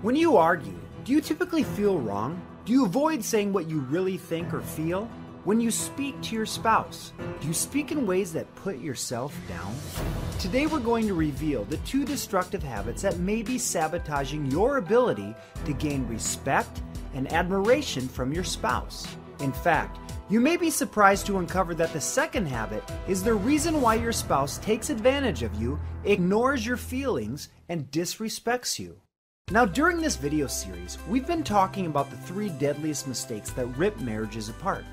When you argue, do you typically feel wrong? Do you avoid saying what you really think or feel? When you speak to your spouse, do you speak in ways that put yourself down? Today we're going to reveal the 2 destructive habits that may be sabotaging your ability to gain respect and admiration from your spouse. In fact, you may be surprised to uncover that the second habit is the reason why your spouse takes advantage of you, ignores your feelings, and disrespects you. Now, during this video series, we've been talking about the 3 deadliest mistakes that rip marriages apart.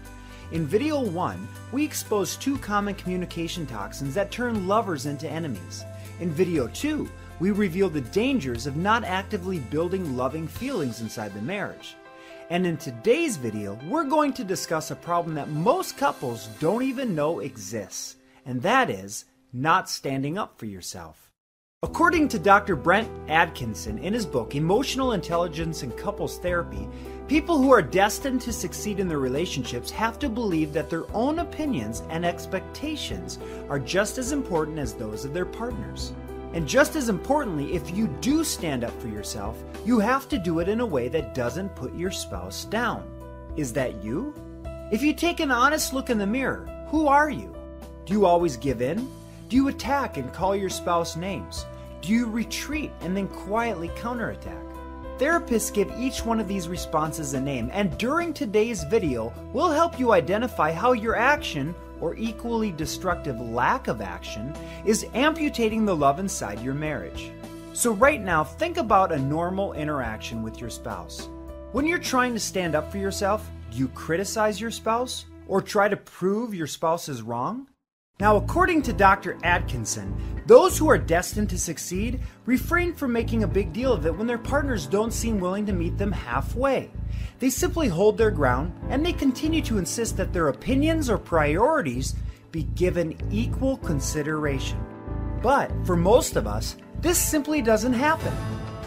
In video 1, we exposed 2 common communication toxins that turn lovers into enemies. In video 2, we revealed the dangers of not actively building loving feelings inside the marriage. And in today's video, we're going to discuss a problem that most couples don't even know exists, and that is not standing up for yourself. According to Dr. Brent Atkinson in his book, Emotional Intelligence and Couples Therapy, people who are destined to succeed in their relationships have to believe that their own opinions and expectations are just as important as those of their partners. And just as importantly, if you do stand up for yourself, you have to do it in a way that doesn't put your spouse down. Is that you? If you take an honest look in the mirror, who are you? Do you always give in? Do you attack and call your spouse names? Do you retreat and then quietly counterattack? Therapists give each one of these responses a name, and during today's video, we'll help you identify how your action, or equally destructive lack of action, is amputating the love inside your marriage. So right now, think about a normal interaction with your spouse. When you're trying to stand up for yourself, do you criticize your spouse or try to prove your spouse is wrong? Now, according to Dr. Atkinson, those who are destined to succeed refrain from making a big deal of it when their partners don't seem willing to meet them halfway. They simply hold their ground, and they continue to insist that their opinions or priorities be given equal consideration. But for most of us, this simply doesn't happen.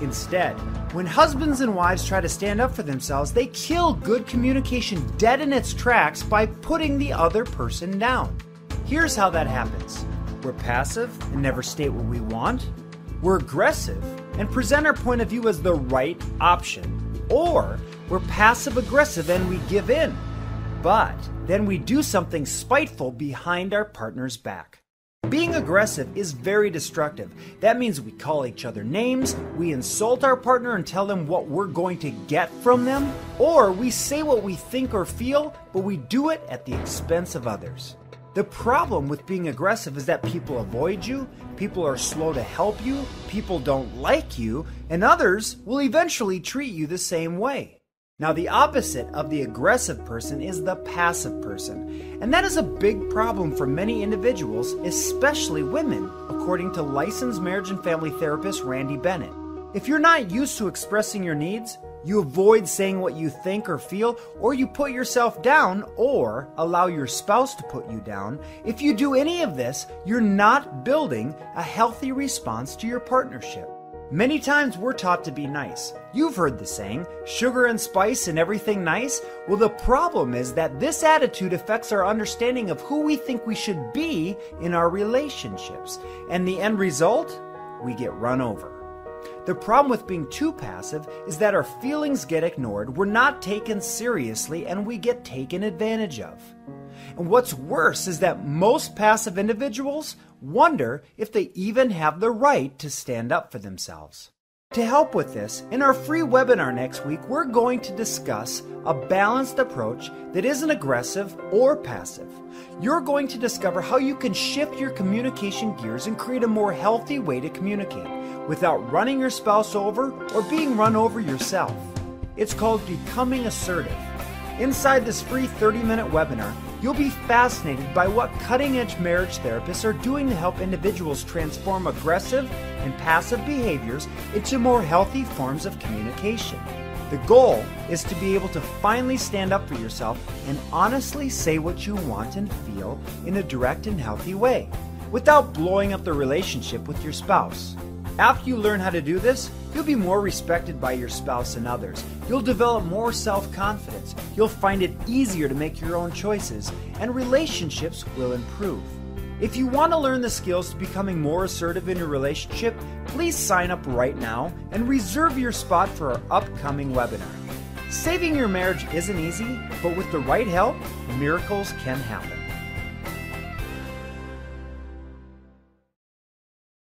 Instead, when husbands and wives try to stand up for themselves, they kill good communication dead in its tracks by putting the other person down. Here's how that happens. We're passive and never state what we want. We're aggressive and present our point of view as the right option. Or we're passive aggressive and we give in. But then we do something spiteful behind our partner's back. Being aggressive is very destructive. That means we call each other names, we insult our partner and tell them what we're going to get from them, or we say what we think or feel, but we do it at the expense of others. The problem with being aggressive is that people avoid you, people are slow to help you, people don't like you, and others will eventually treat you the same way. Now, the opposite of the aggressive person is the passive person, and that is a big problem for many individuals, especially women, according to licensed marriage and family therapist Randy Bennett. If you're not used to expressing your needs, you avoid saying what you think or feel, or you put yourself down or allow your spouse to put you down. If you do any of this, you're not building a healthy response to your partnership. Many times we're taught to be nice. You've heard the saying, sugar and spice and everything nice. Well, the problem is that this attitude affects our understanding of who we think we should be in our relationships. And the end result? We get run over. The problem with being too passive is that our feelings get ignored, we're not taken seriously, and we get taken advantage of. And what's worse is that most passive individuals wonder if they even have the right to stand up for themselves. To help with this, in our free webinar next week, we're going to discuss a balanced approach that isn't aggressive or passive. You're going to discover how you can shift your communication gears and create a more healthy way to communicate without running your spouse over or being run over yourself. It's called Becoming Assertive. Inside this free 30-minute webinar, you'll be fascinated by what cutting-edge marriage therapists are doing to help individuals transform aggressive and passive behaviors into more healthy forms of communication. The goal is to be able to finally stand up for yourself and honestly say what you want and feel in a direct and healthy way, without blowing up the relationship with your spouse. After you learn how to do this, you'll be more respected by your spouse and others. You'll develop more self-confidence. You'll find it easier to make your own choices, and relationships will improve. If you want to learn the skills to becoming more assertive in your relationship, please sign up right now and reserve your spot for our upcoming webinar. Saving your marriage isn't easy, but with the right help, miracles can happen.